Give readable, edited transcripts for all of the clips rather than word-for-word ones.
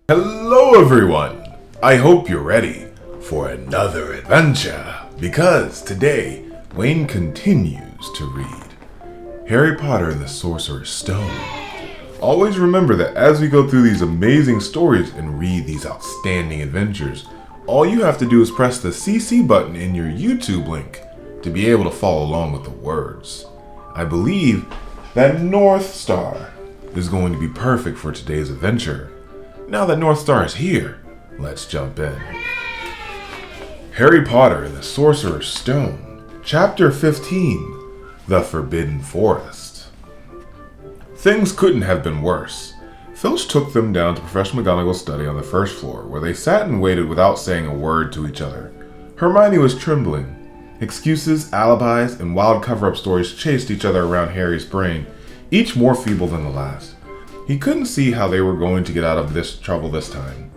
Hello everyone! I hope you're ready for another adventure, because today Wayne continues to read Harry Potter and the Sorcerer's Stone. Always remember that as we go through these amazing stories and read these outstanding adventures, all you have to do is press the CC button in your YouTube link to be able to follow along with the words. I believe that North Star is going to be perfect for today's adventure. Now that North Star is here, let's jump in. Harry Potter and the Sorcerer's Stone, Chapter 15, The Forbidden Forest. Things couldn't have been worse. Filch took them down to Professor McGonagall's study on the first floor, where they sat and waited without saying a word to each other. Hermione was trembling. Excuses, alibis, and wild cover-up stories chased each other around Harry's brain, each more feeble than the last. He couldn't see how they were going to get out of this trouble this time.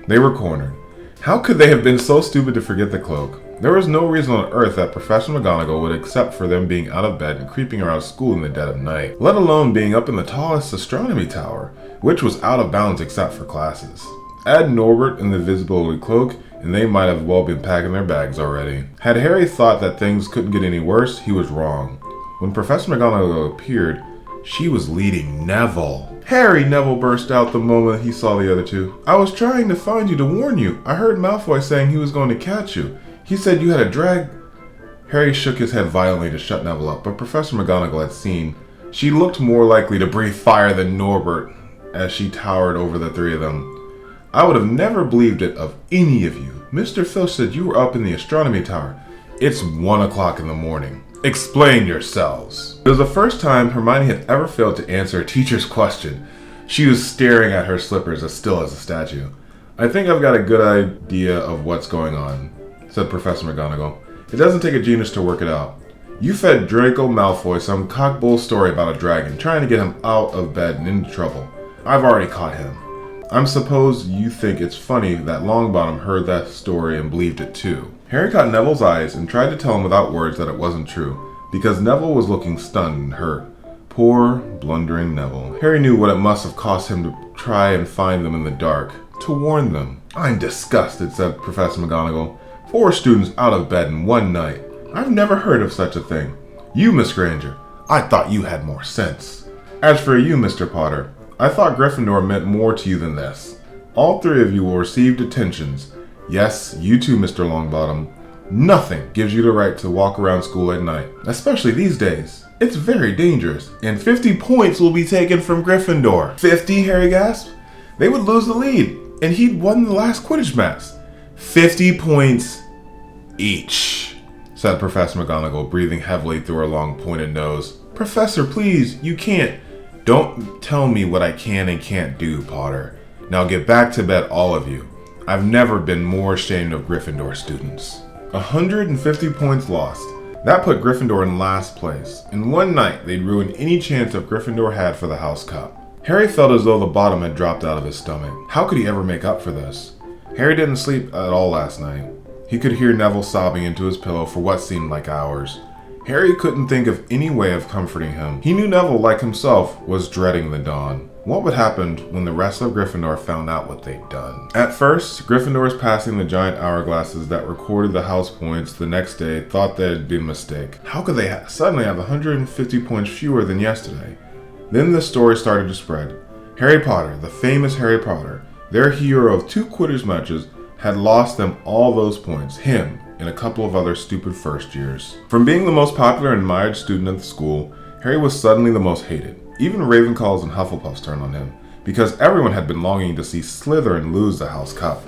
They were cornered. How could they have been so stupid to forget the cloak? There was no reason on earth that Professor McGonagall would accept for them being out of bed and creeping around school in the dead of night, let alone being up in the tallest astronomy tower, which was out of bounds except for classes. Add Norbert in the visibility cloak, and they might have well been packing their bags already. Had Harry thought that things couldn't get any worse, he was wrong. When Professor McGonagall appeared, she was leading Neville. Harry, Neville burst out the moment he saw the other two. I was trying to find you to warn you. I heard Malfoy saying he was going to catch you. He said you had a drag. Harry shook his head violently to shut Neville up, but Professor McGonagall had seen. She looked more likely to breathe fire than Norbert as she towered over the three of them. I would have never believed it of any of you. Mr. Filch said you were up in the astronomy tower. It's 1 o'clock in the morning. Explain yourselves. It was the first time Hermione had ever failed to answer a teacher's question. She was staring at her slippers as still as a statue. I think I've got a good idea of what's going on, said Professor McGonagall. It doesn't take a genius to work it out. You fed Draco Malfoy some cockbull story about a dragon, trying to get him out of bed and into trouble. I've already caught him. I suppose you think it's funny that Longbottom heard that story and believed it too. Harry caught Neville's eyes and tried to tell him without words that it wasn't true, because Neville was looking stunned and hurt. Poor, blundering Neville. Harry knew what it must have cost him to try and find them in the dark, to warn them. I'm disgusted, said Professor McGonagall. 4 students out of bed in one night. I've never heard of such a thing. You, Miss Granger, I thought you had more sense. As for you, Mr. Potter, I thought Gryffindor meant more to you than this. All 3 of you will receive detentions. Yes, you too, Mr. Longbottom. Nothing gives you the right to walk around school at night, especially these days. It's very dangerous, and 50 points will be taken from Gryffindor. 50, Harry gasped. They would lose the lead, and he'd won the last Quidditch match. 50 points each, said Professor McGonagall, breathing heavily through her long pointed nose. Professor, please, you can't. Don't tell me what I can and can't do, Potter. Now get back to bed, all of you. I've never been more ashamed of Gryffindor students. 150 points lost. That put Gryffindor in last place. In one night, they'd ruined any chance of Gryffindor had for the House Cup. Harry felt as though the bottom had dropped out of his stomach. How could he ever make up for this? Harry didn't sleep at all last night. He could hear Neville sobbing into his pillow for what seemed like hours. Harry couldn't think of any way of comforting him. He knew Neville, like himself, was dreading the dawn. What would happen when the rest of Gryffindor found out what they'd done? At first, Gryffindors passing the giant hourglasses that recorded the house points the next day thought that it had been a mistake. How could they suddenly have 150 points fewer than yesterday? Then the story started to spread. Harry Potter, the famous Harry Potter, their hero of 2 Quidditch matches, had lost them all those points, him, and a couple of other stupid first years. From being the most popular and admired student at the school, Harry was suddenly the most hated. Even Ravenclaws and Hufflepuffs turned on him, because everyone had been longing to see Slytherin lose the House Cup.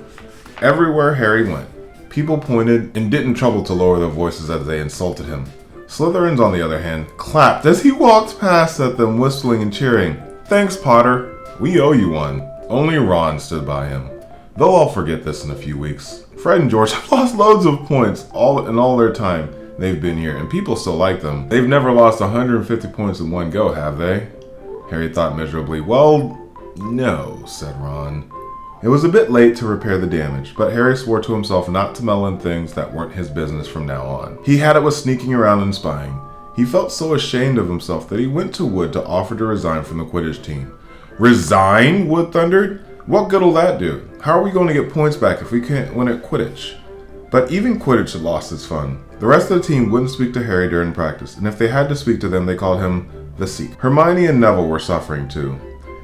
Everywhere Harry went, people pointed and didn't trouble to lower their voices as they insulted him. Slytherins, on the other hand, clapped as he walked past at them, whistling and cheering. Thanks, Potter. We owe you one. Only Ron stood by him. They'll all forget this in a few weeks. Fred and George have lost loads of points in all their time they've been here, and people still like them. They've never lost 150 points in one go, have they? Harry thought miserably. Well, no, said Ron. It was a bit late to repair the damage, but Harry swore to himself not to meddle in things that weren't his business from now on. He had it with sneaking around and spying. He felt so ashamed of himself that he went to Wood to offer to resign from the Quidditch team. Resign? Wood thundered. What good'll that do? How are we going to get points back if we can't win at Quidditch? But even Quidditch had lost its fun. The rest of the team wouldn't speak to Harry during practice, and if they had to speak to them, they called him the Seeker. Hermione and Neville were suffering too.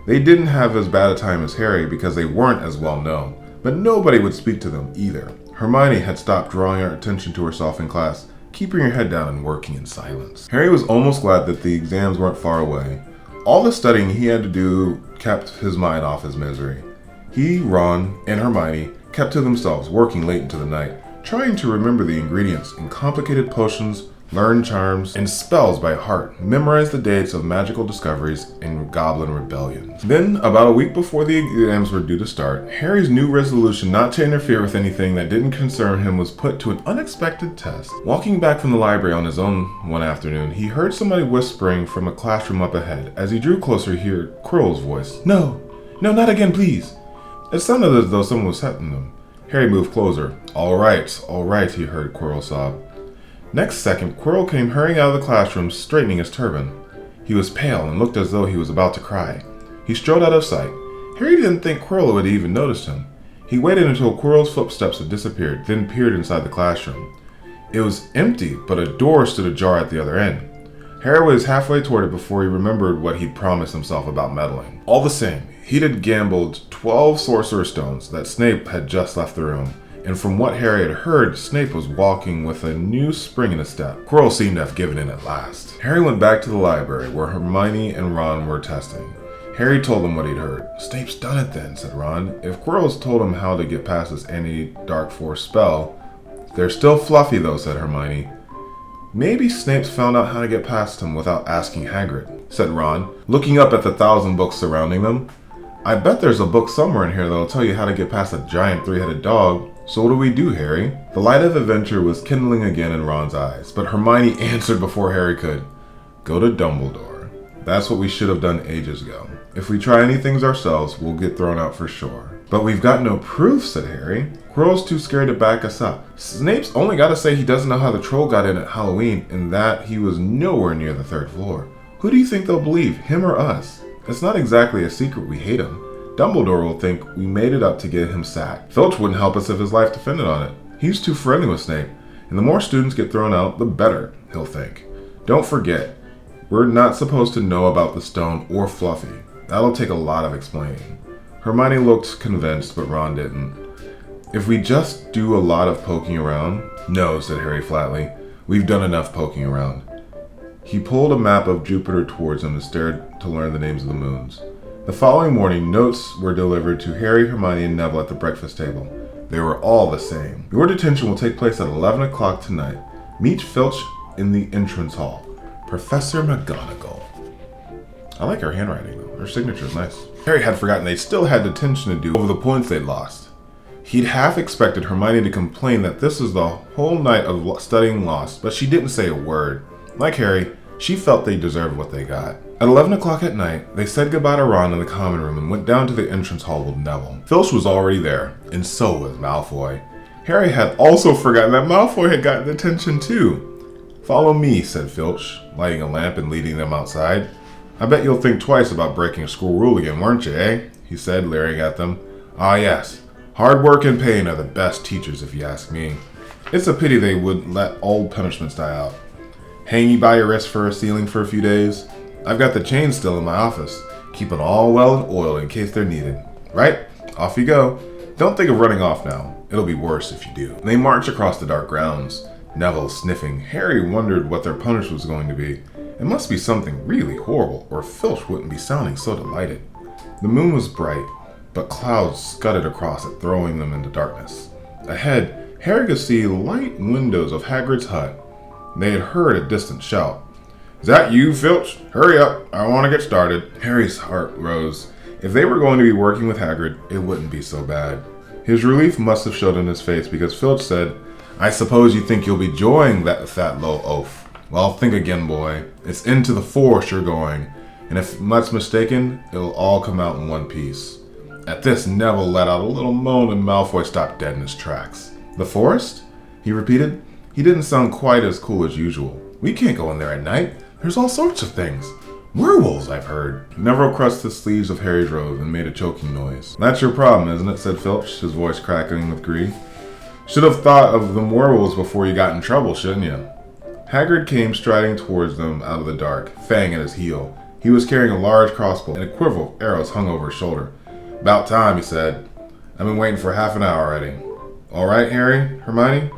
They didn't have as bad a time as Harry because they weren't as well known, but nobody would speak to them either. Hermione had stopped drawing her attention to herself in class, keeping her head down and working in silence. Harry was almost glad that the exams weren't far away. All the studying he had to do kept his mind off his misery. He, Ron, and Hermione kept to themselves, working late into the night, trying to remember the ingredients in complicated potions, learn charms, and spells by heart, memorize the dates of magical discoveries and goblin rebellions. Then, about a week before the exams were due to start, Harry's new resolution not to interfere with anything that didn't concern him was put to an unexpected test. Walking back from the library on his own one afternoon, he heard somebody whispering from a classroom up ahead. As he drew closer, he heard Quirrell's voice. No, not again, please." It sounded as though someone was hitting him. Harry moved closer. All right, he heard Quirrell sob. Next second, Quirrell came hurrying out of the classroom, straightening his turban. He was pale and looked as though he was about to cry. He strode out of sight. Harry didn't think Quirrell had even noticed him. He waited until Quirrell's footsteps had disappeared, then peered inside the classroom. It was empty, but a door stood ajar at the other end. Harry was halfway toward it before he remembered what he'd promised himself about meddling. All the same, he'd had gambled 12 Sorcerer's Stones that Snape had just left the room, and from what Harry had heard, Snape was walking with a new spring in his step. Quirrell seemed to have given in at last. Harry went back to the library, where Hermione and Ron were testing. Harry told them what he'd heard. "Snape's done it then," said Ron. "If Quirrell's told him how to get past this anti-dark force spell..." "They're still fluffy though," said Hermione. "Maybe Snape's found out how to get past him without asking Hagrid," said Ron, looking up at the 1,000 books surrounding them. "I bet there's a book somewhere in here that'll tell you how to get past a giant 3-headed dog. So what do we do, Harry?" The light of adventure was kindling again in Ron's eyes, but Hermione answered before Harry could. "Go to Dumbledore. That's what we should have done ages ago. If we try anything ourselves, we'll get thrown out for sure." "But we've got no proof," said Harry. "Quirrell's too scared to back us up. Snape's only got to say he doesn't know how the troll got in at Halloween and that he was nowhere near the 3rd floor. Who do you think they'll believe, him or us? It's not exactly a secret we hate him. Dumbledore will think we made it up to get him sacked. Filch wouldn't help us if his life depended on it. He's too friendly with Snape, and the more students get thrown out, the better, he'll think. Don't forget, we're not supposed to know about the stone or Fluffy. That'll take a lot of explaining." Hermione looked convinced, but Ron didn't. "If we just do a lot of poking around..." "No," said Harry flatly. "We've done enough poking around." He pulled a map of Jupiter towards him and stared to learn the names of the moons. The following morning, notes were delivered to Harry, Hermione, and Neville at the breakfast table. They were all the same. "Your detention will take place at 11 o'clock tonight. Meet Filch in the entrance hall. Professor McGonagall." I like her handwriting, though. Her signature's nice. Harry had forgotten they still had detention to do over the points they'd lost. He'd half expected Hermione to complain that this was the whole night of studying lost, but she didn't say a word. Like Harry, she felt they deserved what they got. At 11 o'clock at night, they said goodbye to Ron in the common room and went down to the entrance hall with Neville. Filch was already there, and so was Malfoy. Harry had also forgotten that Malfoy had gotten detention too. "Follow me," said Filch, lighting a lamp and leading them outside. "I bet you'll think twice about breaking a school rule again, weren't you, eh?" he said, leering at them. "Ah, yes. Hard work and pain are the best teachers, if you ask me. It's a pity they would let old punishments die out. Hang you by your wrist for a stealing for a few days. I've got the chains still in my office. Keep it all well and oiled in case they're needed. Right? Off you go. Don't think of running off now. It'll be worse if you do." They marched across the dark grounds, Neville sniffing. Harry wondered what their punishment was going to be. It must be something really horrible, or Filch wouldn't be sounding so delighted. The moon was bright, but clouds scudded across it, throwing them into darkness. Ahead, Harry could see light windows of Hagrid's hut. They had heard a distant shout. "Is that you, Filch? Hurry up, I want to get started." Harry's heart rose. If they were going to be working with Hagrid, it wouldn't be so bad. His relief must have showed in his face because Filch said, "I suppose you think you'll be enjoying that fat low oaf. Well, think again, boy. It's into the forest you're going, and if much mistaken, it'll all come out in one piece." At this, Neville let out a little moan and Malfoy stopped dead in his tracks. "The forest?" he repeated. He didn't sound quite as cool as usual. "We can't go in there at night. There's all sorts of things." Werewolves, I've heard. Neville crushed the sleeves of Harry's robe and made a choking noise. That's your problem, isn't it? Said Filch, his voice crackling with grief. Should have thought of them werewolves before you got in trouble, shouldn't you? Hagrid came striding towards them out of the dark, Fang at his heel. He was carrying a large crossbow and a quiver of arrows hung over his shoulder. About time, he said. I've been waiting for half an hour already. All right, Harry? Hermione?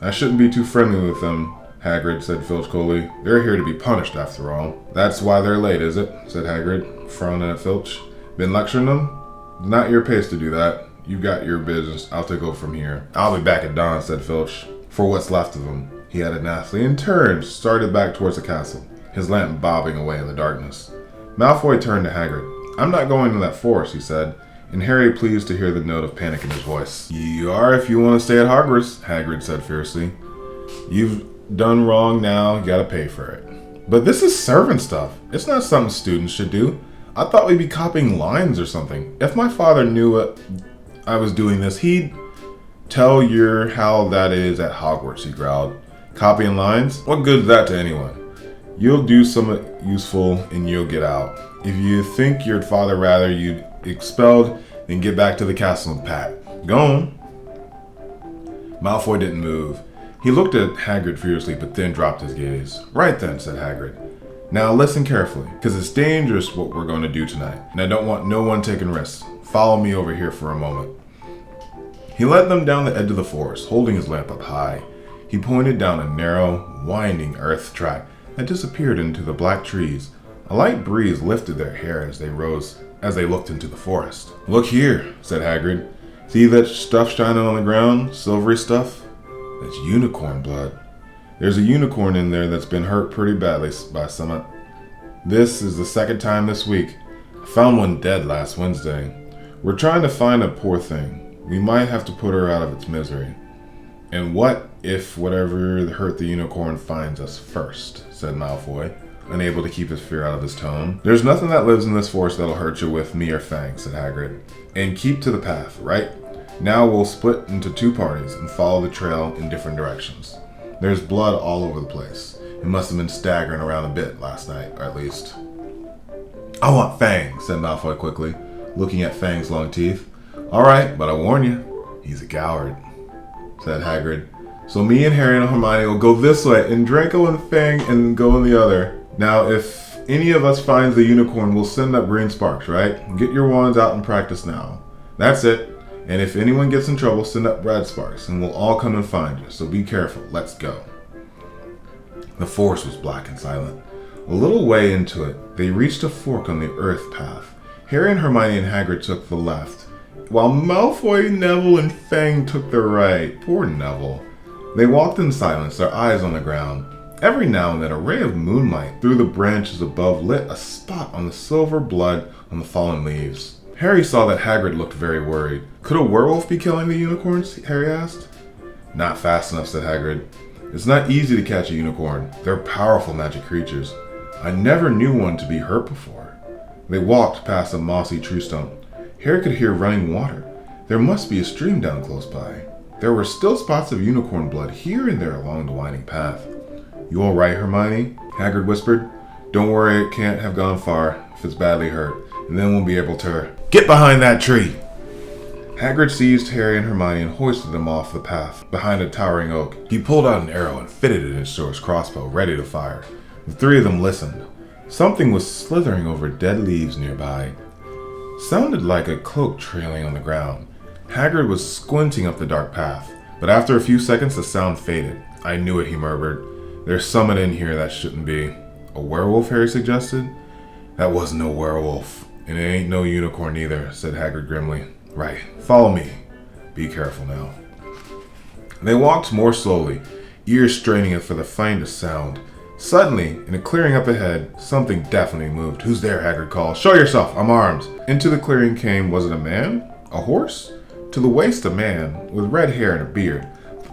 I shouldn't be too friendly with them, Hagrid, said Filch coldly. They're here to be punished, after all. That's why they're late, is it? Said Hagrid, frowning at Filch. Been lecturing them? Not your pace to do that. You got your business. I'll take over from here. I'll be back at dawn, said Filch. For what's left of him, he added nastily, and turned, started back towards the castle, his lamp bobbing away in the darkness. Malfoy turned to Hagrid. I'm not going to that forest, he said, and Harry pleased to hear the note of panic in his voice. You are if you want to stay at Hogwarts, Hagrid said fiercely. You've done wrong now, you gotta pay for it. But this is servant stuff. It's not something students should do. I thought we'd be copying lines or something. If my father knew I was doing this, he'd tell you how that is at Hogwarts, he growled. Copying lines? What good is that to anyone? You'll do something useful and you'll get out. If you think your father rather you'd expelled, then get back to the castle and pack. Go on. Malfoy didn't move. He looked at Hagrid fiercely, but then dropped his gaze. Right then, said Hagrid. Now listen carefully, because it's dangerous what we're going to do tonight, and I don't want no one taking risks. Follow me over here for a moment. He led them down the edge of the forest, holding his lamp up high. He pointed down a narrow, winding earth track that disappeared into the black trees. A light breeze lifted their hair as they looked into the forest. Look here, said Hagrid. See that stuff shining on the ground? Silvery stuff? That's unicorn blood. There's a unicorn in there that's been hurt pretty badly by someone. This is the second time this week. I found one dead last Wednesday. We're trying to find a poor thing. We might have to put her out of its misery. And what if whatever hurt the unicorn finds us first, said Malfoy, unable to keep his fear out of his tone. There's nothing that lives in this forest that'll hurt you with me or Fang, said Hagrid. And keep to the path, right? Now we'll split into two parties and follow the trail in different directions. There's blood all over the place. It must have been staggering around a bit last night, or at least. I want Fang, said Malfoy quickly, looking at Fang's long teeth. All right, but I warn you, he's a coward, said Hagrid. So me and Harry and Hermione will go this way, and Draco and Fang and go in the other. Now, if any of us finds the unicorn, we'll send up green sparks, right? Get your wands out and practice now. That's it. And if anyone gets in trouble, send up red sparks, and we'll all come and find you. So be careful. Let's go. The forest was black and silent. A little way into it, they reached a fork on the earth path. Harry and Hermione and Hagrid took the left, while Malfoy, Neville, and Fang took the right. Poor Neville. They walked in silence, their eyes on the ground. Every now and then, a ray of moonlight through the branches above lit a spot on the silver blood on the fallen leaves. Harry saw that Hagrid looked very worried. Could a werewolf be killing the unicorns? Harry asked. Not fast enough, said Hagrid. It's not easy to catch a unicorn. They're powerful magic creatures. I never knew one to be hurt before. They walked past a mossy tree stump. Harry could hear running water. There must be a stream down close by. There were still spots of unicorn blood here and there along the winding path. You all right, Hermione? Hagrid whispered. Don't worry, it can't have gone far if it's badly hurt, and then we'll be able to... Get behind that tree! Hagrid seized Harry and Hermione and hoisted them off the path behind a towering oak. He pulled out an arrow and fitted it into his crossbow, ready to fire. The three of them listened. Something was slithering over dead leaves nearby. Sounded like a cloak trailing on the ground. Hagrid was squinting up the dark path, but after a few seconds the sound faded. I knew it, he murmured. There's someone in here that shouldn't be. A werewolf, Harry suggested. That wasn't no werewolf. And it ain't no unicorn either, said Hagrid grimly. Right, follow me. Be careful now. They walked more slowly, ears straining for the faintest sound. Suddenly, in a clearing up ahead, something definitely moved. Who's there? Hagrid called. Show yourself, I'm armed. Into the clearing came, was it a man? A horse? To the waist a man, with red hair and a beard.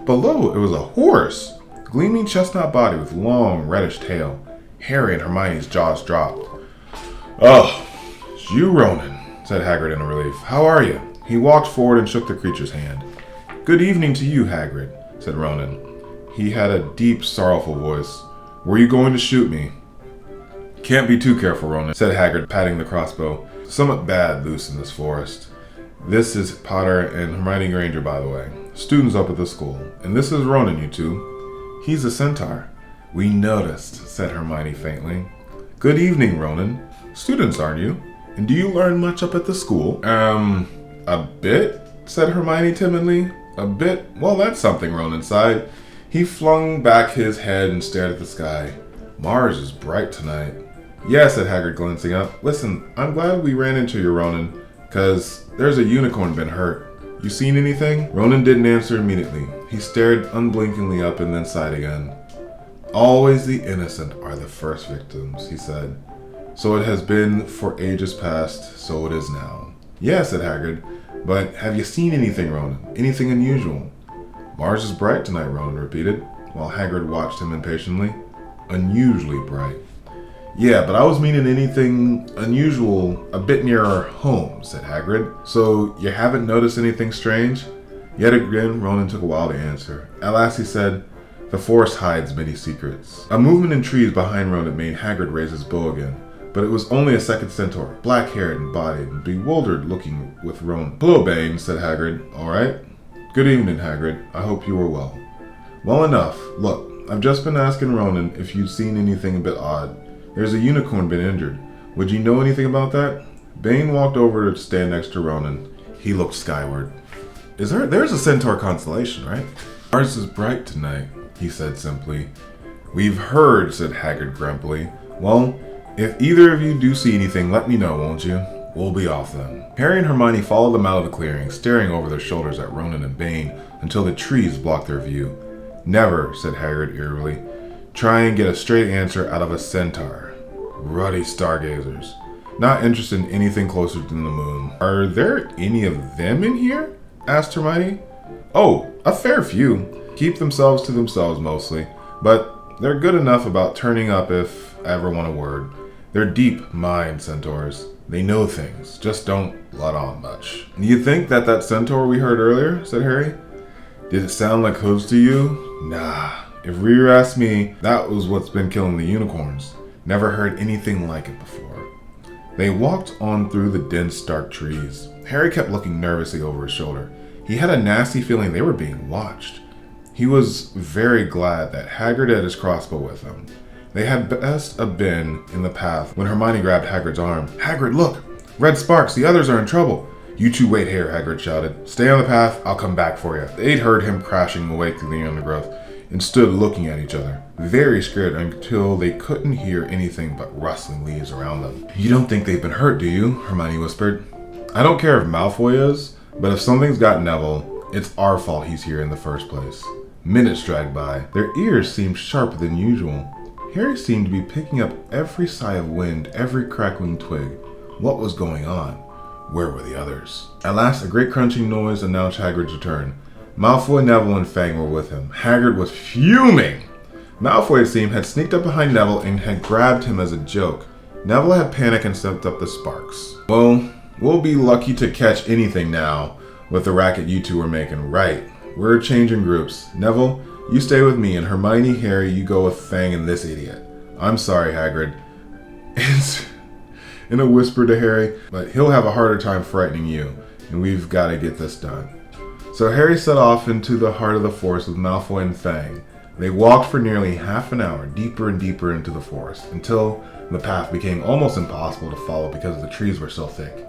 Below it was a horse, gleaming chestnut body with long reddish tail. Harry and Hermione's jaws dropped. Oh, it's you, Ronan, said Hagrid in relief. How are you? He walked forward and shook the creature's hand. Good evening to you, Hagrid, said Ronan. He had a deep, sorrowful voice. Were you going to shoot me? Can't be too careful, Ronan, said Hagrid, patting the crossbow. Somewhat bad loose in this forest. This is Potter and Hermione Granger, by the way. Students up at the school. And this is Ronan, you two. He's a centaur. We noticed, said Hermione faintly. Good evening, Ronan. Students, aren't you? And do you learn much up at the school? A bit, said Hermione timidly. A bit? Well, that's something, Ronan sighed. He flung back his head and stared at the sky. Mars is bright tonight. Yeah, said Hagrid, glancing up. Listen, I'm glad we ran into you, Ronan, 'cause there's a unicorn been hurt. You seen anything? Ronan didn't answer immediately. He stared unblinkingly up and then sighed again. Always the innocent are the first victims, he said. So it has been for ages past, so it is now. Yeah, said Hagrid, but have you seen anything, Ronan? Anything unusual? Mars is bright tonight, Ronan repeated, while Hagrid watched him impatiently. Unusually bright. Yeah, but I was meaning anything unusual a bit near our home, said Hagrid. So you haven't noticed anything strange? Yet again, Ronan took a while to answer. At last he said, the forest hides many secrets. A movement in trees behind Ronan made Hagrid raise his bow again, but it was only a second centaur, black-haired and bodied, and bewildered looking with Ronan. Hello, Bane, said Hagrid. All right? Good evening, Hagrid. I hope you are well. Well enough. Look, I've just been asking Ronan if you'd seen anything a bit odd. There's a unicorn been injured. Would you know anything about that? Bane walked over to stand next to Ronan. He looked skyward. There's a centaur constellation, right? Mars is bright tonight, he said simply. We've heard, said Hagrid grumpily. Well, if either of you do see anything, let me know, won't you? We'll be off then. Harry and Hermione followed them out of the clearing, staring over their shoulders at Ronan and Bane until the trees blocked their view. Never, said Hagrid eerily. Try and get a straight answer out of a centaur. Ruddy stargazers. Not interested in anything closer than the moon. Are there any of them in here? Asked Hermione. Oh, a fair few. Keep themselves to themselves mostly, but they're good enough about turning up if I ever want a word. They're deep mind centaurs. They know things, just don't let on much. You think that centaur we heard earlier? Said Harry. Did it sound like hooves to you? Nah. If Rear asked me, that was what's been killing the unicorns. Never heard anything like it before. They walked on through the dense, dark trees. Harry kept looking nervously over his shoulder. He had a nasty feeling they were being watched. He was very glad that Hagrid had his crossbow with him. They had best have been in the path when Hermione grabbed Hagrid's arm. Hagrid, look! Red sparks, the others are in trouble. You two wait here, Hagrid shouted. Stay on the path, I'll come back for you. They'd heard him crashing away through the undergrowth and stood looking at each other, very scared until they couldn't hear anything but rustling leaves around them. You don't think they've been hurt, do you? Hermione whispered. I don't care if Malfoy is, but if something's got Neville, it's our fault he's here in the first place. Minutes dragged by. Their ears seemed sharper than usual. Harry seemed to be picking up every sigh of wind, every crackling twig. What was going on? Where were the others? At last, a great crunching noise announced Hagrid's return. Malfoy, Neville, and Fang were with him. Hagrid was fuming. Malfoy, it seemed, had sneaked up behind Neville and had grabbed him as a joke. Neville had panicked and stepped up the sparks. Well, we'll be lucky to catch anything now with the racket you two are making. Right. We're changing groups. Neville, you stay with me, and Hermione, Harry, you go with Fang and this idiot. I'm sorry, Hagrid. In a whisper to Harry, but he'll have a harder time frightening you, and we've got to get this done. So Harry set off into the heart of the forest with Malfoy and Fang. They walked for nearly half an hour, deeper and deeper into the forest, until the path became almost impossible to follow because the trees were so thick.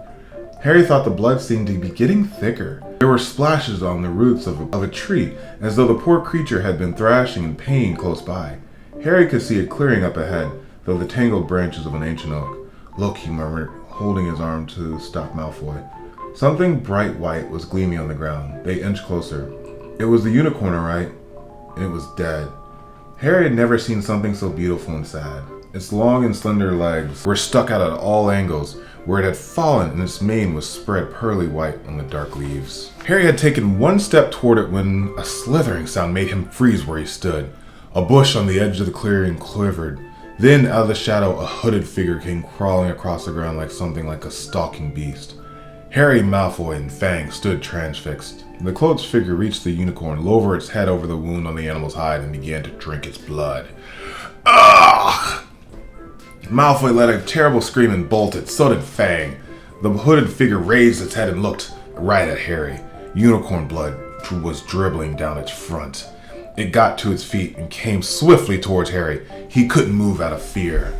Harry thought the blood seemed to be getting thicker. There were splashes on the roots of a tree, as though the poor creature had been thrashing in pain close by. Harry could see a clearing up ahead, though the tangled branches of an ancient oak. Look, he murmured, holding his arm to stop Malfoy. Something bright white was gleaming on the ground. They inched closer. It was the unicorn, all right, and it was dead. Harry had never seen something so beautiful and sad. Its long and slender legs were stuck out at all angles, where it had fallen and its mane was spread pearly white on the dark leaves. Harry had taken one step toward it when a slithering sound made him freeze where he stood. A bush on the edge of the clearing quivered. Then, out of the shadow, a hooded figure came crawling across the ground like something like a stalking beast. Harry, Malfoy, and Fang stood transfixed. The cloaked figure reached the unicorn, lowered its head over the wound on the animal's hide, and began to drink its blood. Ugh! Malfoy let a terrible scream and bolted. So did Fang. The hooded figure raised its head and looked right at Harry. Unicorn blood was dribbling down its front. It got to its feet and came swiftly towards Harry. He couldn't move out of fear.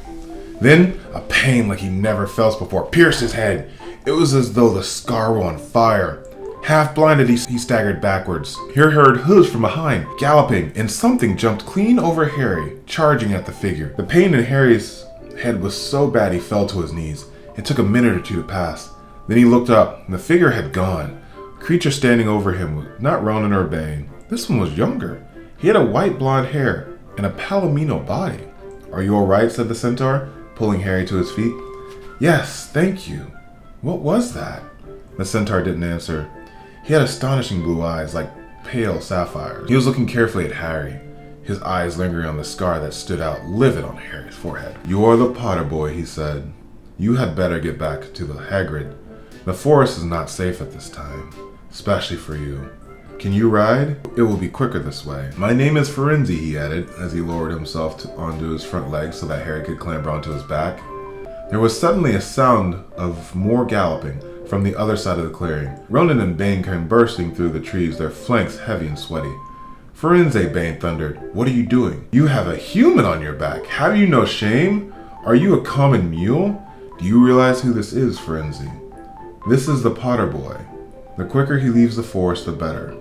Then, a pain like he never felt before pierced his head. It was as though the scar were on fire. Half blinded, he staggered backwards. He heard hooves from behind, galloping, and something jumped clean over Harry, charging at the figure. The pain in Harry's head was so bad he fell to his knees. It took a minute or two to pass. Then he looked up, and the figure had gone. The creature standing over him was not Ronan or Bane. This one was younger. He had a white blonde hair and a palomino body. "Are you all right?" said the centaur, pulling Harry to his feet. "Yes, thank you. What was that?" The centaur didn't answer. He had astonishing blue eyes, like pale sapphires. He was looking carefully at Harry, his eyes lingering on the scar that stood out livid on Harry's forehead. "You are the Potter boy," he said. "You had better get back to the Hagrid. The forest is not safe at this time, especially for you. Can you ride? It will be quicker this way. My name is Firenze," he added, as he lowered himself onto his front legs so that Harry could clamber onto his back. There was suddenly a sound of more galloping from the other side of the clearing. Ronan and Bane came bursting through the trees, their flanks heavy and sweaty. "Firenze," Bane thundered, "what are you doing? You have a human on your back. Have you no shame? Are you a common mule? Do you realize who this is, Firenze? This is the Potter boy. The quicker he leaves the forest, the better."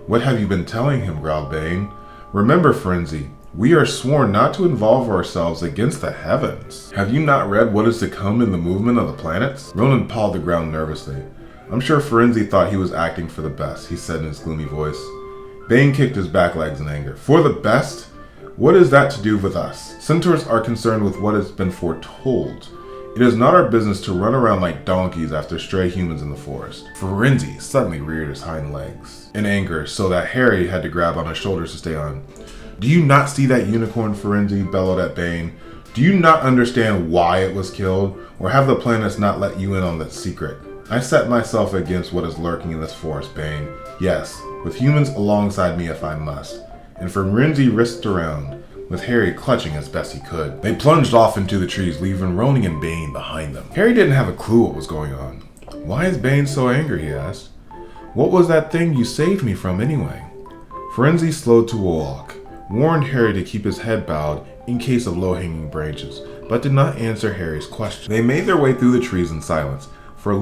"What have you been telling him?" growled Bane. "Remember, Firenze, we are sworn not to involve ourselves against the heavens. Have you not read what is to come in the movement of the planets?" Ronan pawed the ground nervously. "I'm sure Firenze thought he was acting for the best," he said in his gloomy voice. Bane kicked his back legs in anger. "For the best? What is that to do with us? Centaurs are concerned with what has been foretold. It is not our business to run around like donkeys after stray humans in the forest." Firenze suddenly reared his hind legs in anger so that Harry had to grab on his shoulders to stay on. "Do you not see that unicorn?" Firenze bellowed at Bane. "Do you not understand why it was killed? Or have the planets not let you in on that secret? I set myself against what is lurking in this forest, Bane. Yes, with humans alongside me if I must." And Firenze risked around, with Harry clutching as best he could. They plunged off into the trees, leaving Ronan and Bane behind them. Harry didn't have a clue what was going on. "Why is Bane so angry?" he asked. "What was that thing you saved me from anyway?" Firenze slowed to a walk, warned Harry to keep his head bowed in case of low-hanging branches, but did not answer Harry's question. They made their way through the trees in silence, for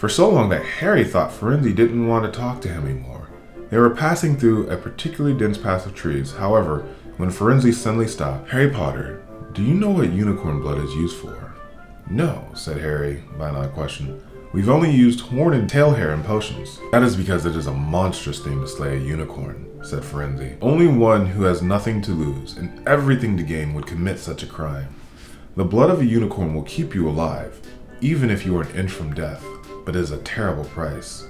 so long that Harry thought Firenze didn't want to talk to him anymore. They were passing through a particularly dense patch of trees. However, when Firenze suddenly stopped, "Harry Potter, do you know what unicorn blood is used for?" "No," said Harry, by an odd question. "We've only used horn and tail hair in potions." "That is because it is a monstrous thing to slay a unicorn," said Firenze. "Only one who has nothing to lose and everything to gain would commit such a crime. The blood of a unicorn will keep you alive, even if you are an inch from death, but it is a terrible price.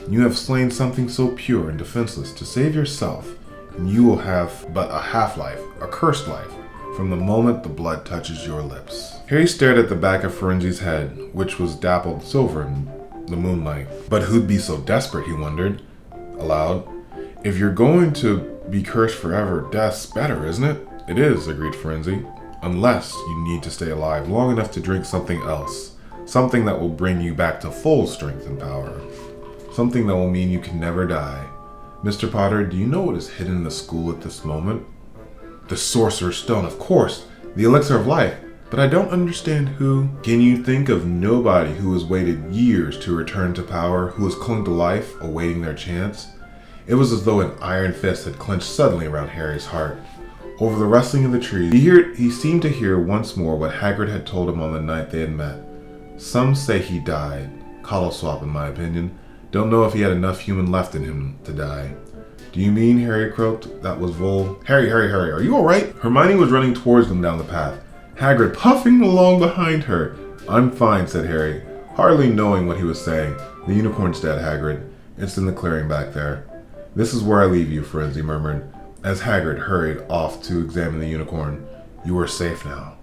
You have slain something so pure and defenseless to save yourself, and you will have but a half-life, a cursed life, from the moment the blood touches your lips." Harry stared at the back of Firenze's head, which was dappled silver in the moonlight. But who'd be so desperate, he wondered, aloud. "If you're going to be cursed forever, death's better, isn't it?" "It is," agreed Firenze, "unless you need to stay alive long enough to drink something else, something that will bring you back to full strength and power, something that will mean you can never die. Mr. Potter, do you know what is hidden in the school at this moment?" "The Sorcerer's Stone, of course, the elixir of life, but I don't understand who—" "Can you think of nobody who has waited years to return to power, who has clung to life, awaiting their chance?" It was as though an iron fist had clenched suddenly around Harry's heart. Over the rustling of the trees, he seemed to hear once more what Hagrid had told him on the night they had met. "Some say he died. Coddleswap, in my opinion. Don't know if he had enough human left in him to die." "Do you mean," Harry croaked, "that was Vol—" Harry, are you alright?" Hermione was running towards them down the path, Hagrid puffing along behind her. "I'm fine," said Harry, hardly knowing what he was saying. "The unicorn's dead, Hagrid. It's in the clearing back there." "This is where I leave you," Firenze murmured, as Hagrid hurried off to examine the unicorn. "You are safe now."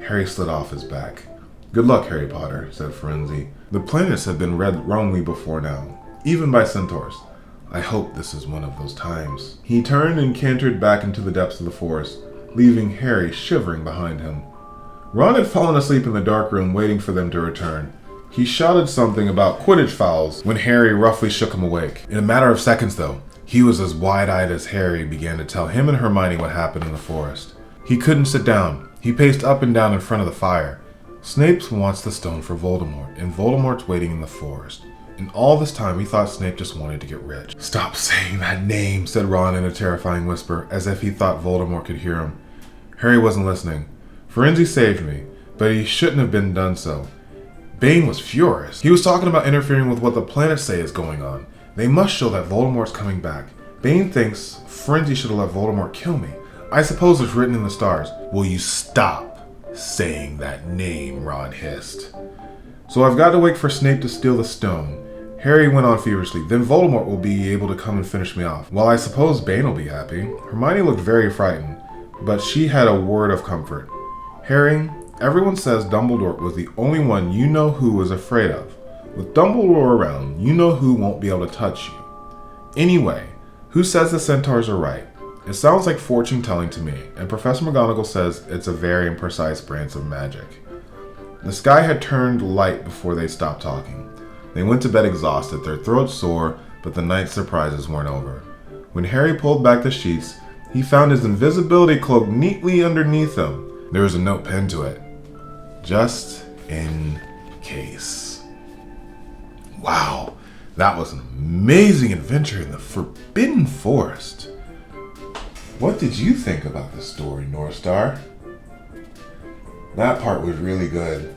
Harry slid off his back. "Good luck, Harry Potter," said Firenze. "The planets have been read wrongly before now, even by centaurs. I hope this is one of those times." He turned and cantered back into the depths of the forest, leaving Harry shivering behind him. Ron had fallen asleep in the dark room waiting for them to return. He shouted something about Quidditch fouls when Harry roughly shook him awake. In a matter of seconds, though, he was as wide-eyed as Harry began to tell him and Hermione what happened in the forest. He couldn't sit down. He paced up and down in front of the fire. Snape wants the stone for Voldemort, and Voldemort's waiting in the forest. And all this time, he thought Snape just wanted to get rich. "Stop saying that name," said Ron in a terrifying whisper, as if he thought Voldemort could hear him. Harry wasn't listening. Firenze saved me, but he shouldn't have been done so. Bane was furious. He was talking about interfering with what the planets say is going on. They must show that Voldemort's coming back. Bane thinks Firenze should have let Voldemort kill me. I suppose it's written in the stars. Will you stop saying that name, Ron hissed. So I've got to wait for Snape to steal the stone. Harry went on feverishly. Then Voldemort will be able to come and finish me off. Well, I suppose Bane will be happy. Hermione looked very frightened, but she had a word of comfort. Harry, everyone says Dumbledore was the only one you know who was afraid of. With Dumbledore around, you know who won't be able to touch you. Anyway, who says the centaurs are right? It sounds like fortune telling to me, and Professor McGonagall says it's a very imprecise branch of magic. The sky had turned light before they stopped talking. They went to bed exhausted, their throats sore, but the night's surprises weren't over. When Harry pulled back the sheets, he found his invisibility cloak neatly underneath him. There was a note pinned to it. Just in case. Wow, that was an amazing adventure in the Forbidden Forest. What did you think about this story, Northstar? That part was really good.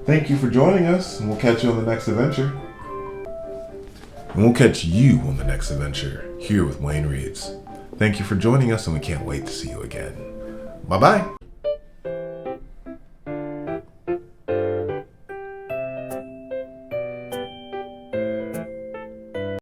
Thank you for joining us, and we'll catch you on the next adventure. And we'll catch you on the next adventure, here with Wayne Reads. Thank you for joining us, and we can't wait to see you again. Bye-bye.